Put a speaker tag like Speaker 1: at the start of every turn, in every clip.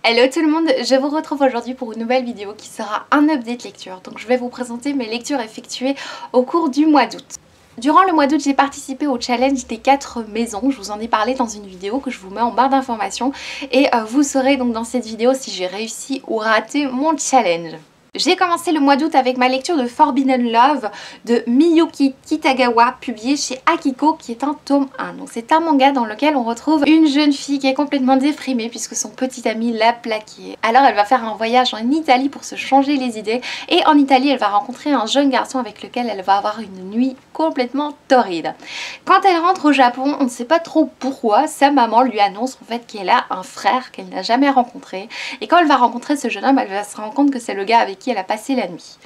Speaker 1: Hello tout le monde, je vous retrouve aujourd'hui pour une nouvelle vidéo qui sera un update lecture. Donc je vais vous présenter mes lectures effectuées au cours du mois d'août. Durant le mois d'août, j'ai participé au challenge des 4 maisons. Je vous en ai parlé dans une vidéo que je vous mets en barre d'informations. Et vous saurez donc dans cette vidéo si j'ai réussi ou raté mon challenge. J'ai commencé le mois d'août avec ma lecture de Forbidden Love de Miyuki Kitagawa, publié chez Akiko, qui est un tome 1. Donc c'est un manga dans lequel on retrouve une jeune fille qui est complètement déprimée puisque son petit ami l'a plaquée. Alors elle va faire un voyage en Italie pour se changer les idées, et en Italie elle va rencontrer un jeune garçon avec lequel elle va avoir une nuit complètement torride. Quand elle rentre au Japon, on ne sait pas trop pourquoi, sa maman lui annonce en fait qu'elle a un frère qu'elle n'a jamais rencontré, et quand elle va rencontrer ce jeune homme, elle va se rendre compte que c'est le gars avec qui elle a passé la nuit.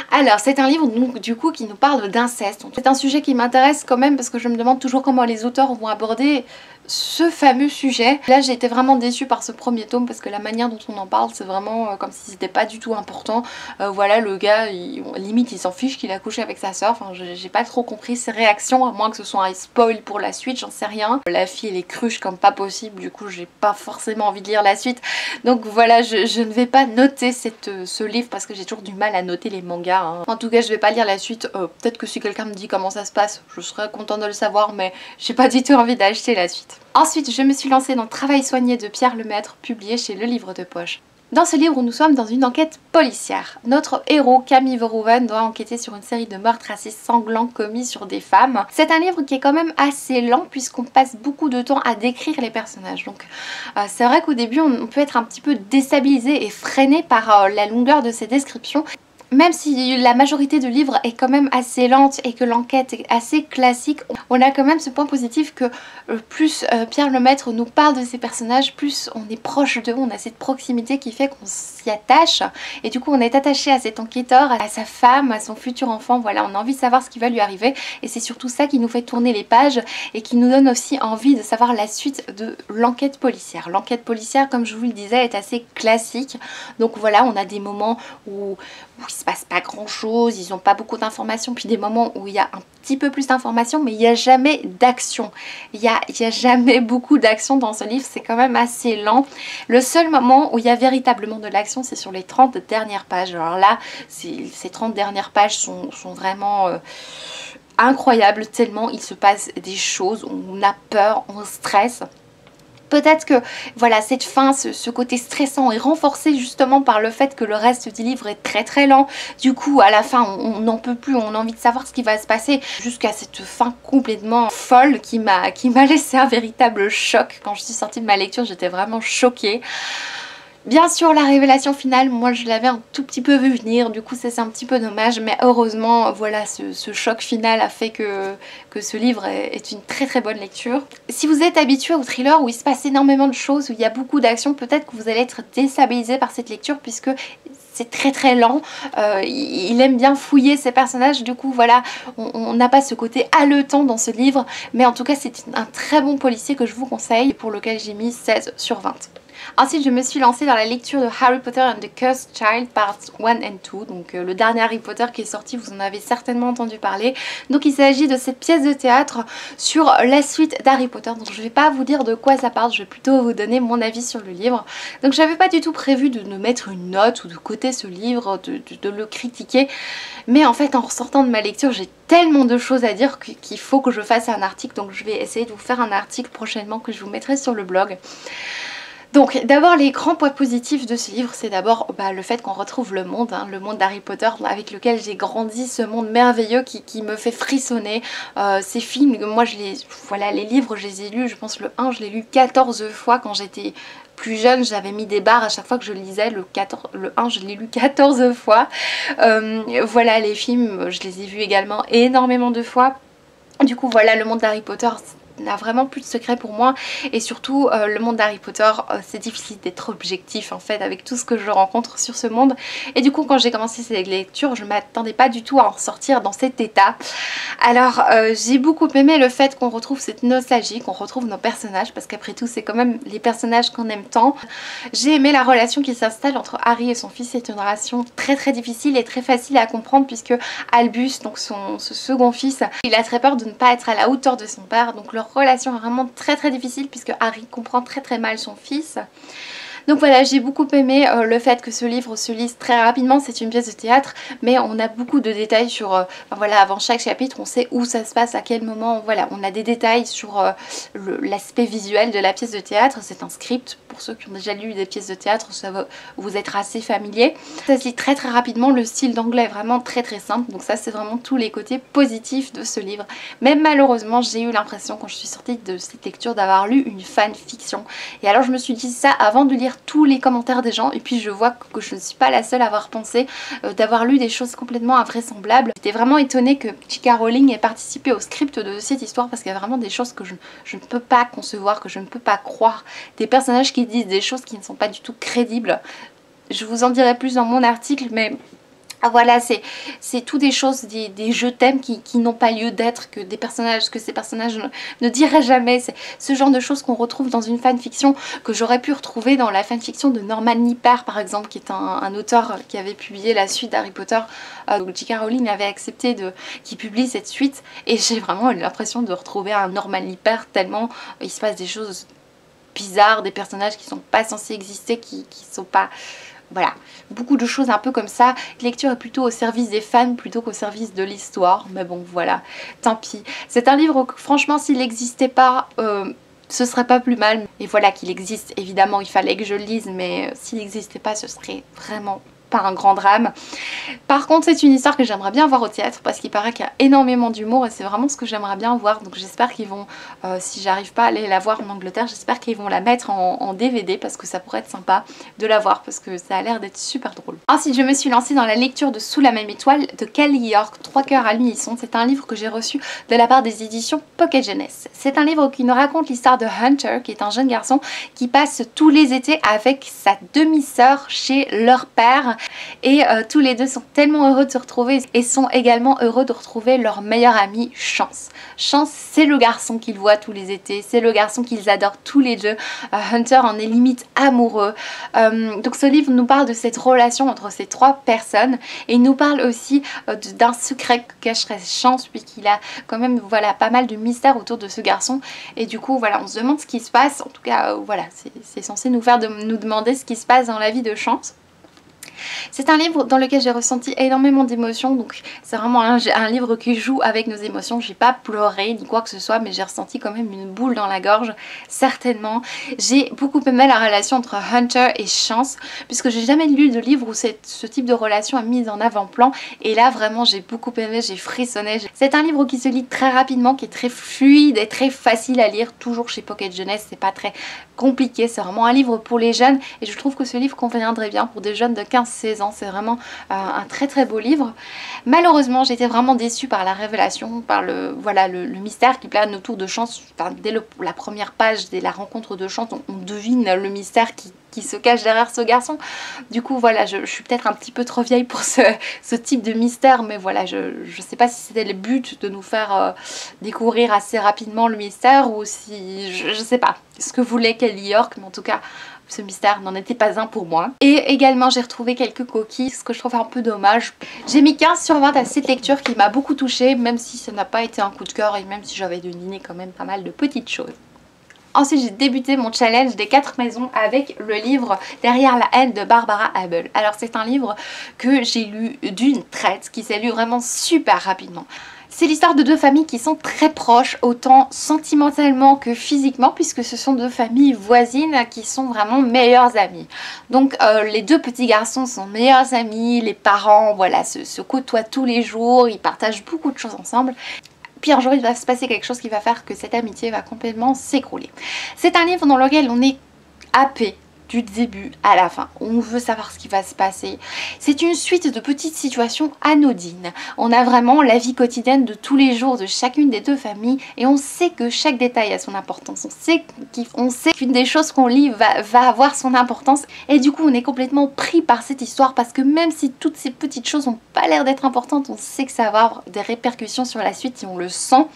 Speaker 1: Alors c'est un livre donc, du coup qui nous parle d'inceste. C'est un sujet qui m'intéresse quand même parce que je me demande toujours comment les auteurs vont aborder ce fameux sujet. Là j'ai été vraiment déçue par ce premier tome parce que la manière dont on en parle c'est vraiment comme si c'était pas du tout important. Voilà, le gars limite il s'en fiche qu'il a couché avec sa soeur. Enfin j'ai pas trop compris ses réactions, à moins que ce soit un spoil pour la suite, j'en sais rien. La fille elle est cruche comme pas possible, du coup j'ai pas forcément envie de lire la suite. Donc voilà, je ne vais pas noter ce livre parce que j'ai toujours du mal à noter les mangas, hein. En tout cas je vais pas lire la suite. Peut-être que si quelqu'un me dit comment ça se passe, je serais contente de le savoir, mais j'ai pas du tout envie d'acheter la suite. Ensuite, je me suis lancée dans Travail soigné de Pierre Lemaitre, publié chez Le Livre de Poche. Dans ce livre, nous sommes dans une enquête policière. Notre héros, Camille Verhoeven, doit enquêter sur une série de meurtres assez sanglants commis sur des femmes. C'est un livre qui est quand même assez lent puisqu'on passe beaucoup de temps à décrire les personnages. Donc c'est vrai qu'au début, on peut être un petit peu déstabilisé et freiné par la longueur de ces descriptions. Même si la majorité du livre est quand même assez lente et que l'enquête est assez classique, on a quand même ce point positif que plus Pierre Lemaitre nous parle de ses personnages, plus on est proche d'eux, on a cette proximité qui fait qu'on s'y attache. Et du coup on est attaché à cet enquêteur, à sa femme, à son futur enfant, voilà, on a envie de savoir ce qui va lui arriver. Et c'est surtout ça qui nous fait tourner les pages et qui nous donne aussi envie de savoir la suite de l'enquête policière. L'enquête policière, comme je vous le disais, est assez classique. Donc voilà, on a des moments où il se passe pas grand chose, ils n'ont pas beaucoup d'informations, puis des moments où il y a un petit peu plus d'informations, mais il n'y a jamais d'action. Il y a jamais beaucoup d'action dans ce livre, c'est quand même assez lent. Le seul moment où il y a véritablement de l'action, c'est sur les 30 dernières pages. Alors là, ces 30 dernières pages sont vraiment incroyables, tellement il se passe des choses, on a peur, on stresse. Peut-être que voilà, cette fin, ce côté stressant est renforcé justement par le fait que le reste du livre est très lent. Du coup à la fin on n'en peut plus, on a envie de savoir ce qui va se passer, jusqu'à cette fin complètement folle qui m'a laissé un véritable choc. Quand je suis sortie de ma lecture, j'étais vraiment choquée. Bien sûr la révélation finale, moi je l'avais un tout petit peu vu venir, du coup c'est un petit peu dommage, mais heureusement voilà, ce choc final a fait que ce livre est une très bonne lecture. Si vous êtes habitué au thriller où il se passe énormément de choses, où il y a beaucoup d'action, peut-être que vous allez être déstabilisé par cette lecture puisque c'est très lent. Il aime bien fouiller ses personnages, du coup voilà, on n'a pas ce côté haletant dans ce livre, mais en tout cas c'est un très bon policier que je vous conseille, pour lequel j'ai mis 16 sur 20. Ensuite je me suis lancée dans la lecture de Harry Potter and the Cursed Child Parts 1 and 2, donc le dernier Harry Potter qui est sorti, vous en avez certainement entendu parler. Donc il s'agit de cette pièce de théâtre sur la suite d'Harry Potter, donc je ne vais pas vous dire de quoi ça parle, je vais plutôt vous donner mon avis sur le livre. Donc j'avais pas du tout prévu de mettre une note ou de coter ce livre, de le critiquer, mais en fait en ressortant de ma lecture j'ai tellement de choses à dire qu'il faut que je fasse un article, donc je vais essayer de vous faire un article prochainement que je vous mettrai sur le blog. Donc d'abord les grands points positifs de ce livre, c'est d'abord le fait qu'on retrouve le monde d'Harry Potter avec lequel j'ai grandi, ce monde merveilleux qui me fait frissonner. Ces films, moi les livres je les ai lus, je pense le 1 je l'ai lu 14 fois quand j'étais plus jeune, j'avais mis des barres à chaque fois que je lisais, le 1 je l'ai lu 14 fois. Voilà, les films je les ai vus également énormément de fois. Du coup voilà, le monde d'Harry Potter n'a vraiment plus de secret pour moi, et surtout le monde d'Harry Potter, c'est difficile d'être objectif en fait avec tout ce que je rencontre sur ce monde, et du coup quand j'ai commencé cette lecture je m'attendais pas du tout à en ressortir dans cet état. Alors j'ai beaucoup aimé le fait qu'on retrouve cette nostalgie, qu'on retrouve nos personnages, parce qu'après tout c'est quand même les personnages qu'on aime tant. J'ai aimé la relation qui s'installe entre Harry et son fils, c'est une relation très difficile et très facile à comprendre puisque Albus, donc ce second fils, il a très peur de ne pas être à la hauteur de son père, donc leur relation est vraiment très difficile puisque Harry comprend très mal son fils. Donc voilà, j'ai beaucoup aimé le fait que ce livre se lise très rapidement. C'est une pièce de théâtre, mais on a beaucoup de détails sur, enfin, voilà, avant chaque chapitre, on sait où ça se passe, à quel moment, voilà, on a des détails sur l'aspect visuel de la pièce de théâtre. C'est un script, pour ceux qui ont déjà lu des pièces de théâtre, ça va vous être assez familier. Ça se lit très très rapidement, le style d'anglais est vraiment très très simple, donc ça c'est vraiment tous les côtés positifs de ce livre. Mais malheureusement, j'ai eu l'impression quand je suis sortie de cette lecture d'avoir lu une fanfiction. Et alors je me suis dit ça avant de lire tous les commentaires des gens, et puis je vois que je ne suis pas la seule à avoir pensé d'avoir lu des choses complètement invraisemblables. J'étais vraiment étonnée que J.K. Rowling ait participé au script de cette histoire, parce qu'il y a vraiment des choses que je ne peux pas concevoir, que je ne peux pas croire. Des personnages qui disent des choses qui ne sont pas du tout crédibles. Je vous en dirai plus dans mon article, mais voilà, c'est tout des choses, des je t'aime qui n'ont pas lieu d'être, que ces personnages ne diraient jamais. C'est ce genre de choses qu'on retrouve dans une fanfiction, que j'aurais pu retrouver dans la fanfiction de Norman Lippert par exemple, qui est un auteur qui avait publié la suite d'Harry Potter. Donc J.K. Rowling avait accepté qu'il publie cette suite, et j'ai vraiment eu l'impression de retrouver un Norman Lippert, tellement il se passe des choses bizarres, des personnages qui sont pas censés exister, qui sont pas... Voilà, beaucoup de choses un peu comme ça. La lecture est plutôt au service des fans plutôt qu'au service de l'histoire. Mais bon, voilà, tant pis. C'est un livre que franchement, s'il n'existait pas, ce serait pas plus mal. Et voilà qu'il existe, évidemment, il fallait que je le lise. Mais s'il n'existait pas, ce serait vraiment pas un grand drame. Par contre, c'est une histoire que j'aimerais bien voir au théâtre, parce qu'il paraît qu'il y a énormément d'humour et c'est vraiment ce que j'aimerais bien voir. Donc j'espère qu'ils vont, si j'arrive pas à aller la voir en Angleterre, j'espère qu'ils vont la mettre en DVD, parce que ça pourrait être sympa de la voir, parce que ça a l'air d'être super drôle. Ensuite, je me suis lancée dans la lecture de Sous la même étoile de Kelly York, 3 cœurs à l'unisson. C'est un livre que j'ai reçu de la part des éditions Pocket Jeunesse. C'est un livre qui nous raconte l'histoire de Hunter, qui est un jeune garçon qui passe tous les étés avec sa demi-sœur chez leur père. Et tous les deux sont tellement heureux de se retrouver et sont également heureux de retrouver leur meilleur ami Chance. Chance, c'est le garçon qu'ils voient tous les étés, c'est le garçon qu'ils adorent tous les deux. Hunter en est limite amoureux. Donc ce livre nous parle de cette relation entre ces 3 personnes, et il nous parle aussi d'un secret que cacherait Chance, puisqu'il a quand même, voilà, pas mal de mystères autour de ce garçon, et du coup voilà, on se demande ce qui se passe. En tout cas voilà, c'est censé nous faire nous demander ce qui se passe dans la vie de Chance. C'est un livre dans lequel j'ai ressenti énormément d'émotions, donc c'est vraiment un livre qui joue avec nos émotions. J'ai pas pleuré ni quoi que ce soit, mais j'ai ressenti quand même une boule dans la gorge, certainement. J'ai beaucoup aimé la relation entre Hunter et Chance, puisque j'ai jamais lu de livre où ce type de relation est mise en avant-plan, et là vraiment j'ai beaucoup aimé, j'ai frissonné. C'est un livre qui se lit très rapidement, qui est très fluide et très facile à lire, toujours chez Pocket Jeunesse, c'est pas très compliqué, c'est vraiment un livre pour les jeunes, et je trouve que ce livre conviendrait bien pour des jeunes de 15-16 ans. C'est vraiment un très très beau livre. Malheureusement, j'étais vraiment déçue par la révélation, par le mystère qui plane autour de Chance. Enfin, dès la première page, dès la rencontre de Chance, on devine le mystère qui se cache derrière ce garçon. Du coup voilà, je suis peut-être un petit peu trop vieille pour ce type de mystère, mais voilà, je sais pas si c'était le but de nous faire découvrir assez rapidement le mystère, ou si, je sais pas ce que voulait Kelly York, mais en tout cas ce mystère n'en était pas un pour moi. Et également j'ai retrouvé quelques coquilles, ce que je trouve un peu dommage. J'ai mis 15 sur 20 à cette lecture qui m'a beaucoup touchée, même si ça n'a pas été un coup de cœur, et même si j'avais deviné quand même pas mal de petites choses. Ensuite, j'ai débuté mon challenge des 4 maisons avec le livre Derrière la haine de Barbara Abel. Alors c'est un livre que j'ai lu d'une traite, qui s'est lu vraiment super rapidement. C'est l'histoire de 2 familles qui sont très proches, autant sentimentalement que physiquement, puisque ce sont 2 familles voisines qui sont vraiment meilleures amies. Donc les 2 petits garçons sont meilleurs amis, les parents voilà, se côtoient tous les jours, ils partagent beaucoup de choses ensemble. Puis un jour il va se passer quelque chose qui va faire que cette amitié va complètement s'écrouler. C'est un livre dans lequel on est happé du début à la fin. On veut savoir ce qui va se passer. C'est une suite de petites situations anodines. On a vraiment la vie quotidienne de tous les jours de chacune des 2 familles, et on sait que chaque détail a son importance. On sait qu'une des choses qu'on lit va avoir son importance, et du coup on est complètement pris par cette histoire, parce que même si toutes ces petites choses n'ont pas l'air d'être importantes, on sait que ça va avoir des répercussions sur la suite, et on le sent.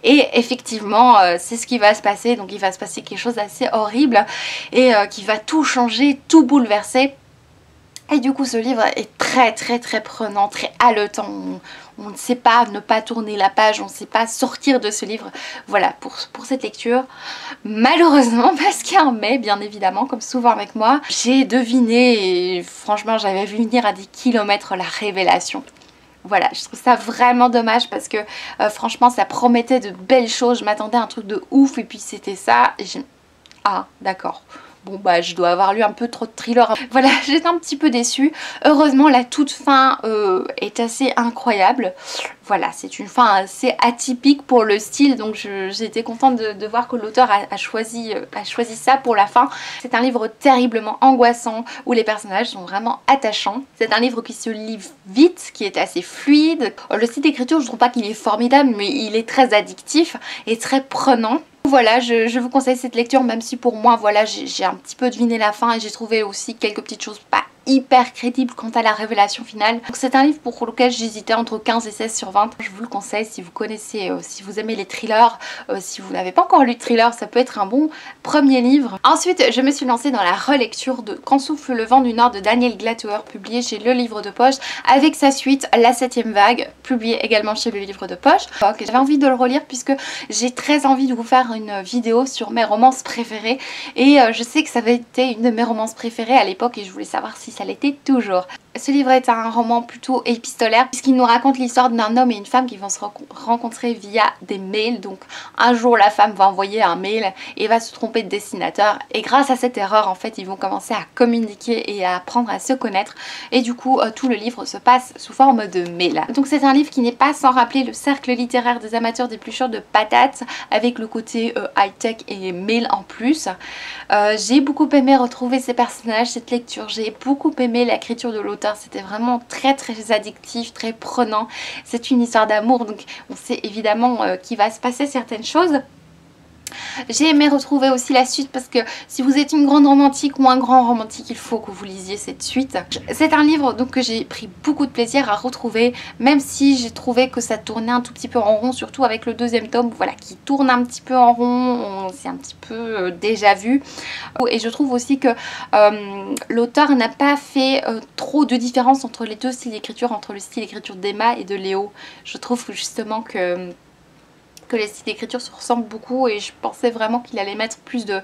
Speaker 1: Et effectivement c'est ce qui va se passer. Donc il va se passer quelque chose d'assez horrible, et qui va tout changer, tout bouleverser. Et du coup ce livre est très prenant, très haletant. On ne sait pas ne pas tourner la page, on ne sait pas sortir de ce livre. Voilà pour cette lecture. Malheureusement, parce qu'il y a un mais, bien évidemment, comme souvent avec moi, j'ai deviné et franchement j'avais vu venir à des kilomètres la révélation. Voilà, je trouve ça vraiment dommage parce que franchement ça promettait de belles choses, je m'attendais à un truc de ouf et puis c'était ça. Et ah d'accord. Bon bah je dois avoir lu un peu trop de thriller. Voilà, j'étais un petit peu déçue. Heureusement la toute fin est assez incroyable. Voilà, c'est une fin assez atypique pour le style, donc j'étais contente de voir que l'auteur a choisi ça pour la fin. C'est un livre terriblement angoissant où les personnages sont vraiment attachants. C'est un livre qui se lit vite, qui est assez fluide. Le style d'écriture, je trouve pas qu'il est formidable, mais il est très addictif et très prenant. Voilà, je vous conseille cette lecture, même si pour moi, voilà, j'ai un petit peu deviné la fin et j'ai trouvé aussi quelques petites choses pas hyper crédibles quant à la révélation finale. Donc c'est un livre pour lequel j'hésitais entre 15 et 16 sur 20. Je vous le conseille si vous connaissez, si vous aimez les thrillers, si vous n'avez pas encore lu de thriller, ça peut être un bon premier livre. Ensuite, je me suis lancée dans la relecture de Quand souffle le vent du Nord de Daniel Glatauer, publié chez Le Livre de Poche, avec sa suite La 7e vague, publiée également chez Le Livre de Poche. J'avais envie de le relire puisque j'ai très envie de vous faire une vidéo sur mes romances préférées et je sais que ça avait été une de mes romances préférées à l'époque et je voulais savoir si ça l'était toujours. Ce livre est un roman plutôt épistolaire puisqu'il nous raconte l'histoire d'un homme et une femme qui vont se rencontrer via des mails. Donc un jour la femme va envoyer un mail et va se tromper de destinataire et grâce à cette erreur en fait ils vont commencer à communiquer et à apprendre à se connaître et du coup tout le livre se passe sous forme de mail. Donc c'est un livre qui n'est pas sans rappeler le cercle littéraire des amateurs d'épluchures de patates avec le côté high-tech et mail en plus. J'ai beaucoup aimé retrouver ces personnages, cette lecture, j'ai beaucoup aimé l'écriture de l'auteur. C'était vraiment très addictif, très prenant. C'est une histoire d'amour, donc on sait évidemment qu'il va se passer certaines choses. J'ai aimé retrouver aussi la suite parce que si vous êtes une grande romantique ou un grand romantique, il faut que vous lisiez cette suite. C'est un livre donc que j'ai pris beaucoup de plaisir à retrouver, même si j'ai trouvé que ça tournait un tout petit peu en rond, surtout avec le deuxième tome, voilà, qui tourne un petit peu en rond, c'est un petit peu déjà vu. Et je trouve aussi que l'auteur n'a pas fait trop de différence entre les deux styles d'écriture, entre le style d'écriture d'Emma et de Léo. Je trouve justement que les styles d'écriture se ressemblent beaucoup et je pensais vraiment qu'il allait mettre plus de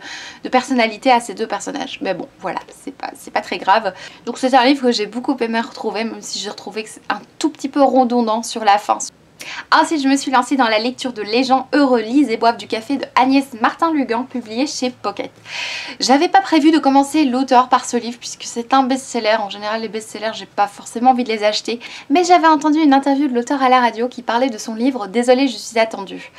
Speaker 1: personnalité à ces deux personnages. Mais bon, voilà, c'est pas très grave. Donc c'est un livre que j'ai beaucoup aimé retrouver, même si j'ai retrouvé que c'est un tout petit peu redondant sur la fin. Ensuite, je me suis lancée dans la lecture de Les gens heureux lisent et boivent du café de Agnès Martin-Lugan, publié chez Pocket. J'avais pas prévu de commencer l'auteur par ce livre puisque c'est un best-seller. En général, les best-sellers, j'ai pas forcément envie de les acheter. Mais j'avais entendu une interview de l'auteur à la radio qui parlait de son livre Désolée, je suis attendue.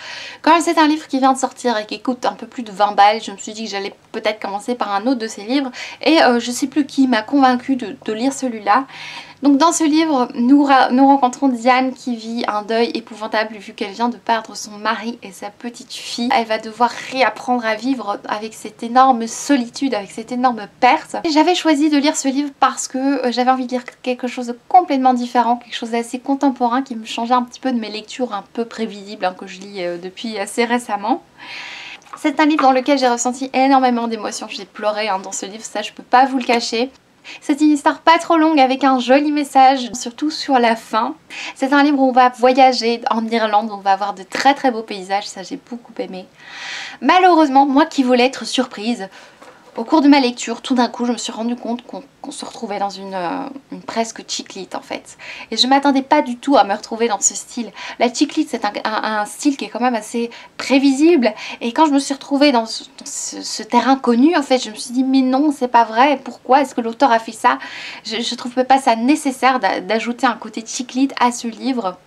Speaker 1: Comme c'est un livre qui vient de sortir et qui coûte un peu plus de 20 balles, je me suis dit que j'allais peut-être commencer par un autre de ses livres. Et je sais plus qui m'a convaincue de lire celui-là. Donc dans ce livre, nous rencontrons Diane qui vit un deuil épouvantable vu qu'elle vient de perdre son mari et sa petite fille. Elle va devoir réapprendre à vivre avec cette énorme solitude, avec cette énorme perte. J'avais choisi de lire ce livre parce que j'avais envie de lire quelque chose de complètement différent, quelque chose d'assez contemporain qui me changeait un petit peu de mes lectures un peu prévisibles que je lis depuis assez récemment. C'est un livre dans lequel j'ai ressenti énormément d'émotions. J'ai pleuré dans ce livre, ça je peux pas vous le cacher. C'est une histoire pas trop longue avec un joli message, surtout sur la fin. C'est un livre où on va voyager en Irlande, on va avoir de très beaux paysages, ça j'ai beaucoup aimé. Malheureusement, moi qui voulais être surprise, au cours de ma lecture, tout d'un coup, je me suis rendu compte qu'on se retrouvait dans une presque chick-lit en fait. Et je m'attendais pas du tout à me retrouver dans ce style. La chick-lit, c'est un style qui est quand même assez prévisible. Et quand je me suis retrouvée dans ce terrain connu, en fait, je me suis dit mais non, c'est pas vrai. Pourquoi est-ce que l'auteur a fait ça? Je trouvais pas ça nécessaire d'ajouter un côté chick-lit à ce livre.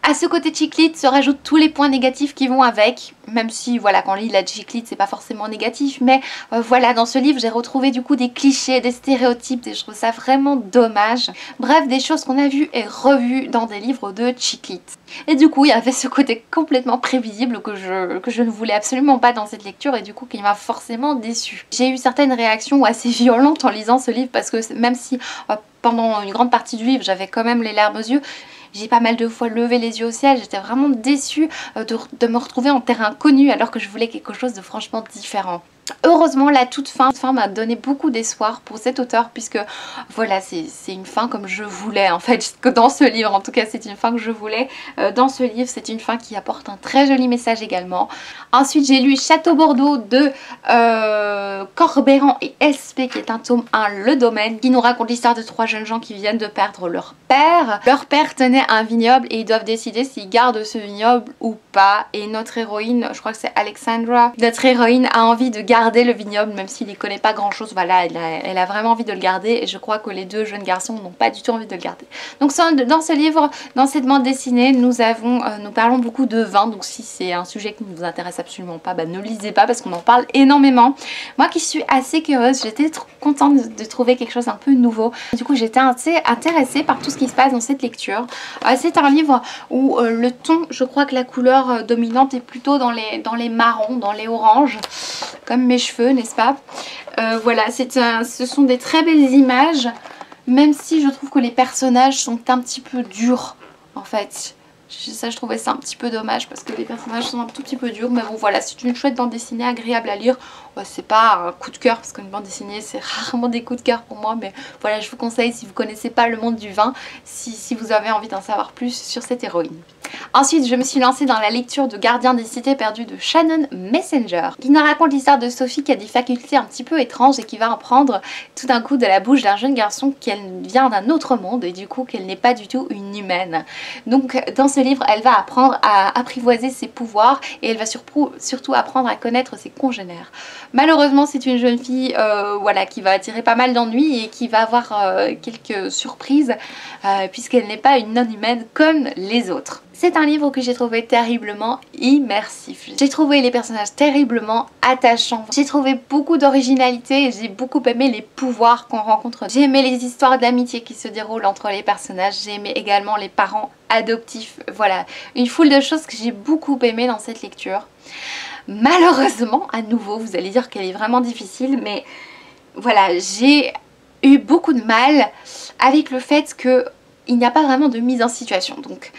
Speaker 1: À ce côté chick-lit se rajoutent tous les points négatifs qui vont avec, même si voilà, quand on lit la chick-lit c'est pas forcément négatif, mais voilà, dans ce livre j'ai retrouvé du coup des clichés, des stéréotypes et je trouve ça vraiment dommage. Bref, des choses qu'on a vues et revues dans des livres de chick-lit. Et du coup il y avait ce côté complètement prévisible que je ne voulais absolument pas dans cette lecture et du coup qui m'a forcément déçue. J'ai eu certaines réactions assez violentes en lisant ce livre parce que même si pendant une grande partie du livre j'avais quand même les larmes aux yeux, j'ai pas mal de fois levé les yeux au ciel, j'étais vraiment déçue de me retrouver en terrain connu alors que je voulais quelque chose de franchement différent. Heureusement la toute fin m'a donné beaucoup d'espoir pour cet auteur, puisque voilà, c'est une fin comme je voulais en fait, que dans ce livre en tout cas c'est une fin que je voulais. Dans ce livre c'est une fin qui apporte un très joli message également. Ensuite j'ai lu Château Bordeaux de Corbeyran et SP, qui est un tome 1, Le Domaine, qui nous raconte l'histoire de 3 jeunes gens qui viennent de perdre leur père. Leur père tenait un vignoble et ils doivent décider s'ils gardent ce vignoble ou pas, et notre héroïne, je crois que c'est Alexandra, notre héroïne a envie de garder le vignoble même s'il n'y connaît pas grand chose. Voilà, elle a vraiment envie de le garder, et je crois que les 2 jeunes garçons n'ont pas du tout envie de le garder. Donc dans ce livre, dans cette bande dessinée, nous parlons beaucoup de vin, donc si c'est un sujet qui ne vous intéresse absolument pas, bah, ne lisez pas parce qu'on en parle énormément. Moi qui suis assez curieuse, j'étais trop contente de trouver quelque chose un peu nouveau. Du coup j'étais assez intéressée par tout ce qui se passe dans cette lecture. C'est un livre où le ton, je crois que la couleur dominante est plutôt dans les marrons, dans les oranges, comme mes cheveux, n'est-ce pas? Voilà, ce sont des très belles images, même si je trouve que les personnages sont un petit peu durs en fait. Ça, je trouvais ça un petit peu dommage parce que les personnages sont un tout petit peu durs, mais bon voilà, c'est une chouette bande dessinée agréable à lire. C'est pas un coup de cœur parce qu'une bande dessinée c'est rarement des coups de cœur pour moi, mais voilà, je vous conseille si vous connaissez pas le monde du vin, si vous avez envie d'en savoir plus sur cette héroïne. Ensuite je me suis lancée dans la lecture de Gardien des cités perdues de Shannon Messenger, qui nous raconte l'histoire de Sophie qui a des facultés un petit peu étranges et qui va apprendre tout d'un coup de la bouche d'un jeune garçon qu'elle vient d'un autre monde et du coup qu'elle n'est pas du tout une humaine. Donc dans ce livre elle va apprendre à apprivoiser ses pouvoirs et elle va surtout apprendre à connaître ses congénères. Malheureusement c'est une jeune fille voilà, qui va attirer pas mal d'ennuis et qui va avoir quelques surprises puisqu'elle n'est pas une non-humaine comme les autres. C'est un livre que j'ai trouvé terriblement immersif. J'ai trouvé les personnages terriblement attachants. J'ai trouvé beaucoup d'originalité et j'ai beaucoup aimé les pouvoirs qu'on rencontre. J'ai aimé les histoires d'amitié qui se déroulent entre les personnages. J'ai aimé également les parents adoptifs. Voilà, une foule de choses que j'ai beaucoup aimé dans cette lecture. Malheureusement, à nouveau, vous allez dire qu'elle est vraiment difficile, mais voilà, j'ai eu beaucoup de mal avec le fait qu'il n'y a pas vraiment de mise en situation. Donc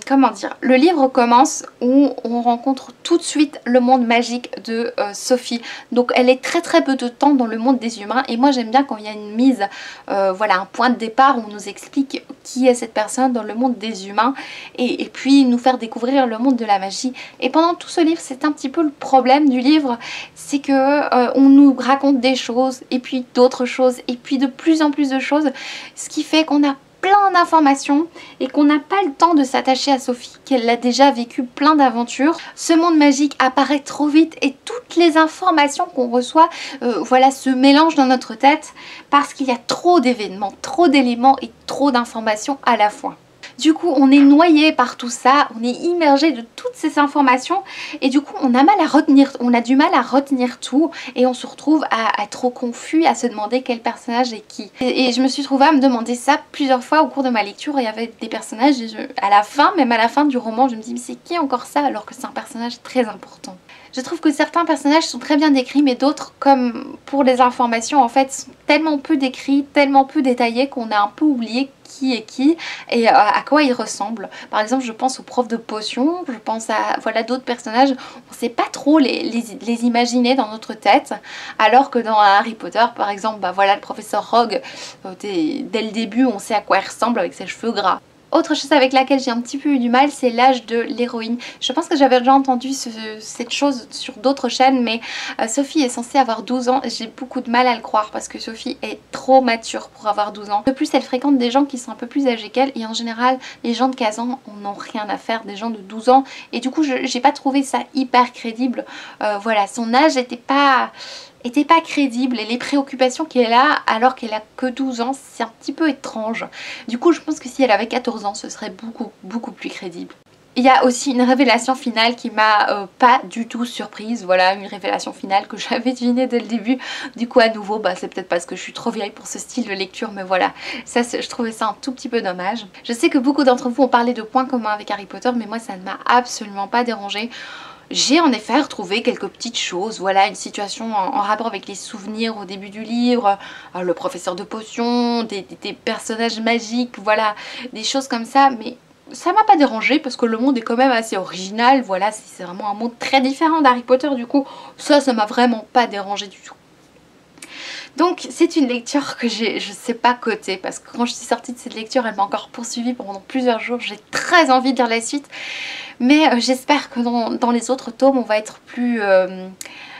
Speaker 1: comment dire, le livre commence où on rencontre tout de suite le monde magique de Sophie. Donc elle est très peu de temps dans le monde des humains, et moi j'aime bien quand il y a une mise, voilà, un point de départ où on nous explique qui est cette personne dans le monde des humains, et puis nous faire découvrir le monde de la magie. Et pendant tout ce livre, c'est un petit peu le problème du livre, c'est que on nous raconte des choses et puis d'autres choses et puis de plus en plus de choses, ce qui fait qu'on a plein d'informations et qu'on n'a pas le temps de s'attacher à Sophie, qu'elle a déjà vécu plein d'aventures. Ce monde magique apparaît trop vite et toutes les informations qu'on reçoit voilà, se mélangent dans notre tête parce qu'il y a trop d'événements, trop d'éléments et trop d'informations à la fois. Du coup on est noyé par tout ça, on est immergé de toutes ces informations et du coup on a mal à retenir, on a du mal à retenir tout et on se retrouve à être trop confus, à se demander quel personnage est qui. Et je me suis trouvée à me demander ça plusieurs fois au cours de ma lecture. Il y avait des personnages et à la fin, même à la fin du roman, je me dis mais c'est qui encore ça, alors que c'est un personnage très important. Je trouve que certains personnages sont très bien décrits, mais d'autres, comme pour les informations, en fait, sont tellement peu décrits, tellement peu détaillés qu'on a un peu oublié qui est qui et à quoi il ressemble. Par exemple, je pense au prof de potions, je pense à voilà, d'autres personnages, on ne sait pas trop les imaginer dans notre tête, alors que dans Harry Potter, par exemple, bah voilà, le professeur Rogue, dès le début, on sait à quoi il ressemble avec ses cheveux gras. Autre chose avec laquelle j'ai un petit peu eu du mal, c'est l'âge de l'héroïne. Je pense que j'avais déjà entendu cette chose sur d'autres chaînes, mais Sophie est censée avoir 12 ans. J'ai beaucoup de mal à le croire parce que Sophie est trop mature pour avoir 12 ans. De plus, elle fréquente des gens qui sont un peu plus âgés qu'elle et en général, les gens de 15 ans n'ont rien à faire des gens de 12 ans. Et du coup, j'ai pas trouvé ça hyper crédible. Voilà, son âge n'était pas crédible et les préoccupations qu'elle a alors qu'elle a que 12 ans, c'est un petit peu étrange. Du coup je pense que si elle avait 14 ans ce serait beaucoup plus crédible. Il y a aussi une révélation finale qui m'a pas du tout surprise. Voilà, une révélation finale que j'avais devinée dès le début. Du coup à nouveau, bah, c'est peut-être parce que je suis trop vieille pour ce style de lecture, mais voilà, ça, je trouvais ça un tout petit peu dommage. Je sais que beaucoup d'entre vous ont parlé de points communs avec Harry Potter, mais moi ça ne m'a absolument pas dérangée. J'ai en effet retrouvé quelques petites choses, voilà, une situation en rapport avec les souvenirs au début du livre, le professeur de potions, des personnages magiques, voilà, des choses comme ça, mais Ça m'a pas dérangé parce que le monde est quand même assez original, voilà, c'est vraiment un monde très différent d'Harry Potter, du coup ça m'a vraiment pas dérangé du tout. Donc c'est une lecture que je sais pas coter parce que quand je suis sortie de cette lecture elle m'a encore poursuivie pendant plusieurs jours, j'ai très envie de lire la suite, mais j'espère que dans les autres tomes on va être plus...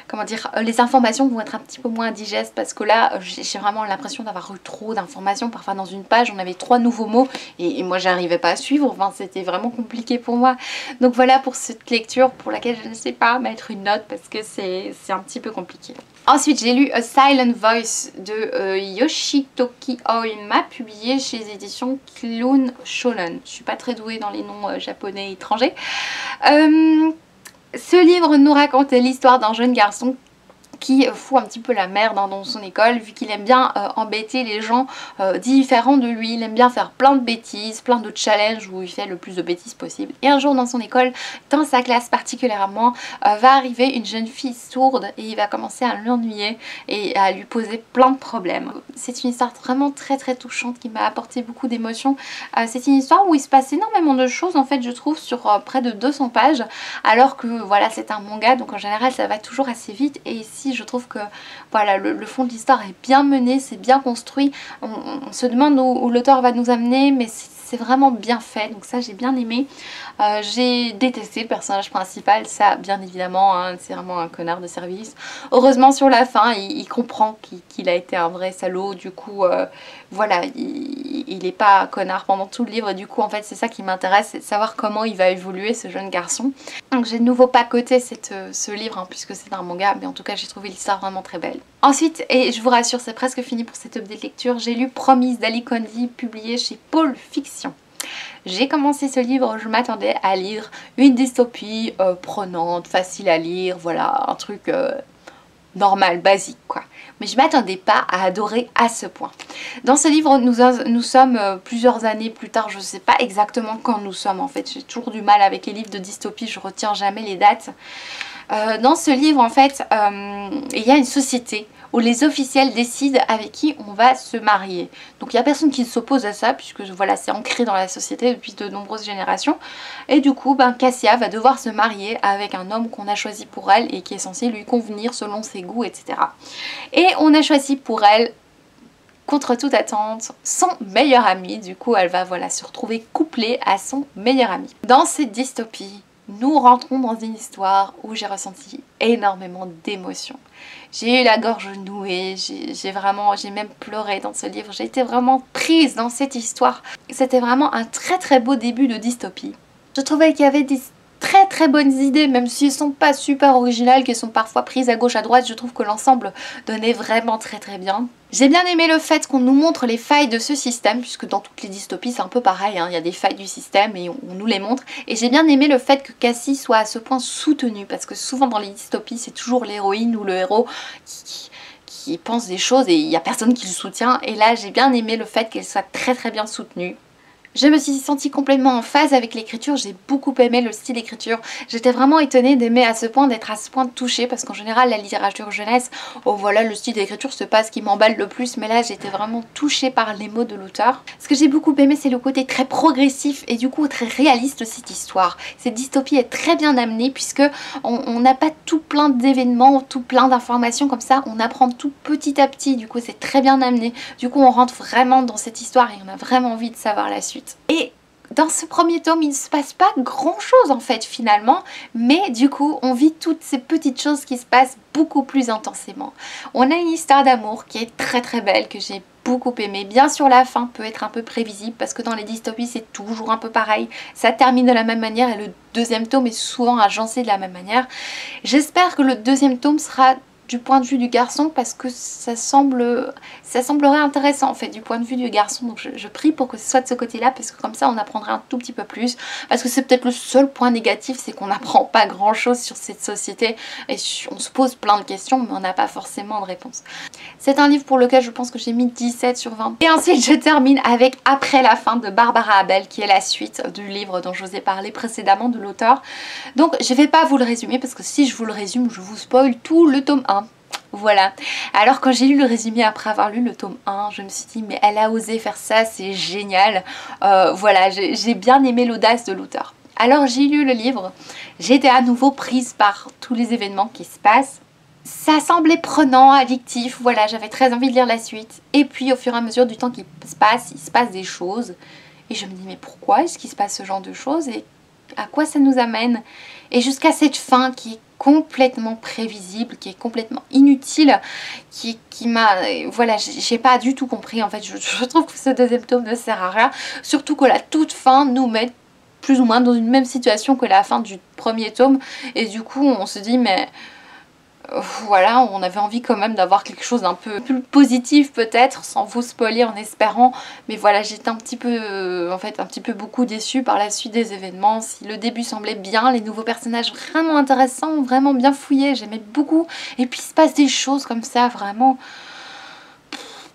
Speaker 1: comment dire, les informations vont être un petit peu moins digestes parce que là j'ai vraiment l'impression d'avoir eu trop d'informations. Parfois dans une page on avait 3 nouveaux mots et moi j'arrivais pas à suivre, enfin c'était vraiment compliqué pour moi. Donc voilà pour cette lecture pour laquelle je ne sais pas mettre une note parce que c'est un petit peu compliqué. Ensuite j'ai lu A Silent Voice de Yoshitoki Aoyama, publié chez les éditions Clown Shonen. Je suis pas très douée dans les noms japonais étrangers. Ce livre nous raconte l'histoire d'un jeune garçon qui fout un petit peu la merde dans son école, vu qu'il aime bien embêter les gens différents de lui. Il aime bien faire plein de bêtises, plein de challenges où il fait le plus de bêtises possible. Et un jour dans son école, dans sa classe particulièrement, va arriver une jeune fille sourde et il va commencer à l'ennuyer et à lui poser plein de problèmes. C'est une histoire vraiment très touchante qui m'a apporté beaucoup d'émotions. C'est une histoire où il se passe énormément de choses en fait je trouve sur près de 200 pages, alors que voilà c'est un manga donc en général ça va toujours assez vite, et ici je trouve que voilà le fond de l'histoire est bien mené, c'est bien construit, on se demande où l'auteur va nous amener, mais c'est vraiment bien fait, donc ça j'ai bien aimé. J'ai détesté le personnage principal, ça bien évidemment, hein, c'est vraiment un connard de service. Heureusement sur la fin il comprend qu'il a été un vrai salaud, du coup voilà, il est pas connard pendant tout le livre, et du coup en fait c'est ça qui m'intéresse, c'est de savoir comment il va évoluer ce jeune garçon. Donc j'ai de nouveau pas coté ce livre hein, puisque c'est un manga, mais en tout cas j'ai trouvé l'histoire vraiment très belle. Ensuite, et je vous rassure c'est presque fini pour cette update lecture, j'ai lu Promise d'Ali Kondi, publié chez Pôle Fiction. J'ai commencé ce livre, je m'attendais à lire une dystopie prenante, facile à lire, voilà, un truc normal, basique quoi. Mais je m'attendais pas à adorer à ce point. Dans ce livre, nous sommes plusieurs années plus tard, je sais pas exactement quand nous sommes en fait, j'ai toujours du mal avec les livres de dystopie, je retiens jamais les dates. Dans ce livre en fait, il y a une société où les officiels décident avec qui on va se marier. Donc il n'y a personne qui s'oppose à ça puisque voilà c'est ancré dans la société depuis de nombreuses générations. Et du coup Cassia va devoir se marier avec un homme qu'on a choisi pour elle et qui est censé lui convenir selon ses goûts, etc. Et on a choisi pour elle, contre toute attente, son meilleur ami. Du coup elle va voilà se retrouver couplée à son meilleur ami. Dans cette dystopie, nous rentrons dans une histoire où j'ai ressenti énormément d'émotions. J'ai eu la gorge nouée, j'ai même pleuré dans ce livre, j'ai été vraiment prise dans cette histoire. C'était vraiment un très beau début de dystopie. Je trouvais qu'il y avait des très bonnes idées, même si elles sont pas super originales, qu'elles sont parfois prises à gauche à droite, je trouve que l'ensemble donnait vraiment très bien. J'ai bien aimé le fait qu'on nous montre les failles de ce système, puisque dans toutes les dystopies c'est un peu pareil, hein, il y a des failles du système et on nous les montre. Et j'ai bien aimé le fait que Cassie soit à ce point soutenue, parce que souvent dans les dystopies c'est toujours l'héroïne ou le héros qui pense des choses et il n'y a personne qui le soutient. Et là j'ai bien aimé le fait qu'elle soit très bien soutenue. Je me suis sentie complètement en phase avec l'écriture, j'ai beaucoup aimé le style d'écriture. J'étais vraiment étonnée d'aimer à ce point, d'être à ce point touchée, parce qu'en général la littérature jeunesse, oh voilà le style d'écriture c'est pas ce qui m'emballe le plus, mais là j'étais vraiment touchée par les mots de l'auteur. Ce que j'ai beaucoup aimé c'est le côté très progressif et du coup très réaliste de cette histoire. Cette dystopie est très bien amenée puisque on n'a pas tout plein d'événements, tout plein d'informations comme ça, on apprend tout petit à petit, du coup c'est très bien amené. Du coup on rentre vraiment dans cette histoire et on a vraiment envie de savoir la suite. Et dans ce premier tome, il ne se passe pas grand chose en fait finalement, mais du coup on vit toutes ces petites choses qui se passent beaucoup plus intensément. On a une histoire d'amour qui est très belle, que j'ai beaucoup aimé. Bien sûr la fin peut être un peu prévisible parce que dans les dystopies c'est toujours un peu pareil, ça termine de la même manière et le deuxième tome est souvent agencé de la même manière. J'espère que le deuxième tome sera du point de vue du garçon parce que ça semblerait intéressant en fait du point de vue du garçon, donc je prie pour que ce soit de ce côté là parce que comme ça on apprendrait un tout petit peu plus, parce que c'est peut-être le seul point négatif, c'est qu'on n'apprend pas grand chose sur cette société et on se pose plein de questions mais on n'a pas forcément de réponse. C'est un livre pour lequel je pense que j'ai mis 17 sur 20. Et ensuite je termine avec Après la fin de Barbara Abel, qui est la suite du livre dont je vous ai parlé précédemment de l'auteur. Donc je vais pas vous le résumer parce que si je vous le résume je vous spoil tout le tome 1. Voilà. Alors quand j'ai lu le résumé après avoir lu le tome 1, je me suis dit mais elle a osé faire ça, c'est génial. Voilà, j'ai bien aimé l'audace de l'auteur. Alors j'ai lu le livre, j'ai été à nouveau prise par tous les événements qui se passent. Ça semblait prenant, addictif, voilà, j'avais très envie de lire la suite. Et puis au fur et à mesure du temps qui se passe, il se passe des choses. Et je me dis mais pourquoi est-ce qu'il se passe ce genre de choses et à quoi ça nous amène? Et jusqu'à cette fin qui est complètement prévisible, qui est complètement inutile, qui m'a... Voilà, j'ai pas du tout compris en fait. Je trouve que ce deuxième tome ne sert à rien. Surtout que la toute fin nous met plus ou moins dans une même situation que la fin du premier tome. Et du coup on se dit mais... Voilà, on avait envie quand même d'avoir quelque chose d'un peu plus positif peut-être, sans vous spoiler en espérant. Mais voilà, j'étais un petit peu, en fait, un petit peu beaucoup déçue par la suite des événements. Si le début semblait bien, les nouveaux personnages vraiment intéressants, vraiment bien fouillés, j'aimais beaucoup. Et puis il se passe des choses comme ça, vraiment...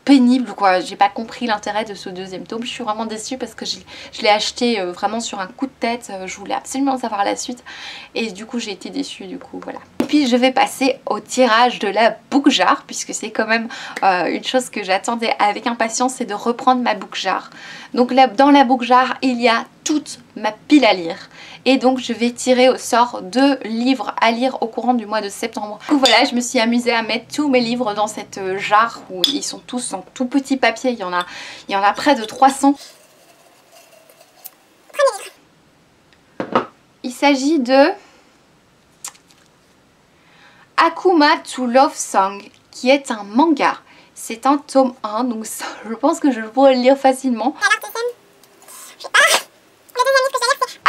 Speaker 1: pénible quoi, j'ai pas compris l'intérêt de ce deuxième tome, je suis vraiment déçue parce que je l'ai acheté vraiment sur un coup de tête, je voulais absolument savoir la suite et du coup j'ai été déçue du coup, voilà. Et puis je vais passer au tirage de la book jar puisque c'est quand même une chose que j'attendais avec impatience, c'est de reprendre ma book jar. Donc là, dans la book jar il y a toute ma pile à lire. Et donc je vais tirer au sort 2 livres à lire au courant du mois de septembre. Du coup voilà, je me suis amusée à mettre tous mes livres dans cette jarre où ils sont tous en tout petit papier. Il y en a près de 300. Il s'agit de Akuma to Love Song, qui est un manga. C'est un tome 1, donc ça, je pense que je pourrais le lire facilement.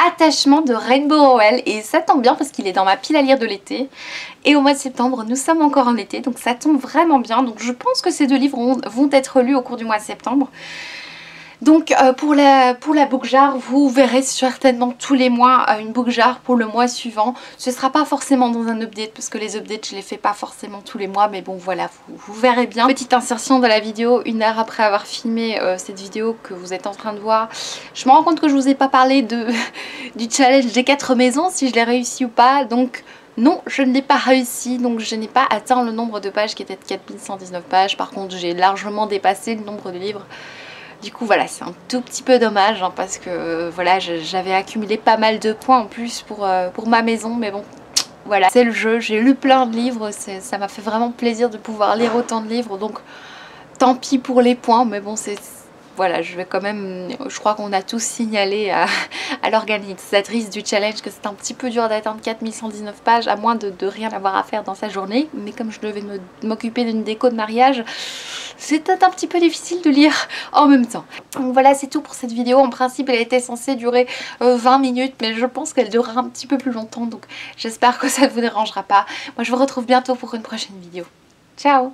Speaker 1: Attachement de Rainbow Rowell, et ça tombe bien parce qu'il est dans ma pile à lire de l'été et au mois de septembre nous sommes encore en été, donc ça tombe vraiment bien. Donc je pense que ces 2 livres vont être lus au cours du mois de septembre. Donc pour la book jar, vous verrez certainement tous les mois une book jar pour le mois suivant. Ce ne sera pas forcément dans un update parce que les updates je les fais pas forcément tous les mois, mais bon voilà, vous verrez bien. Petite insertion dans la vidéo, 1 heure après avoir filmé cette vidéo que vous êtes en train de voir. Je me rends compte que je vous ai pas parlé du challenge des 4 maisons, si je l'ai réussi ou pas. Donc non, je ne l'ai pas réussi, donc je n'ai pas atteint le nombre de pages qui était de 4119 pages. Par contre j'ai largement dépassé le nombre de livres. Du coup voilà, c'est un tout petit peu dommage hein, parce que voilà, j'avais accumulé pas mal de points en plus pour ma maison, mais bon, voilà, c'est le jeu. J'ai lu plein de livres, ça m'a fait vraiment plaisir de pouvoir lire autant de livres, donc tant pis pour les points, mais bon, c'est... Voilà, je vais quand même, je crois qu'on a tous signalé à l'organisatrice du challenge que c'est un petit peu dur d'atteindre 4119 pages, à moins de rien avoir à faire dans sa journée. Mais comme je devais m'occuper d'une déco de mariage, c'était un petit peu difficile de lire en même temps. Donc voilà, c'est tout pour cette vidéo. En principe, elle était censée durer 20 minutes, mais je pense qu'elle durera un petit peu plus longtemps. Donc j'espère que ça ne vous dérangera pas. Moi, je vous retrouve bientôt pour une prochaine vidéo. Ciao!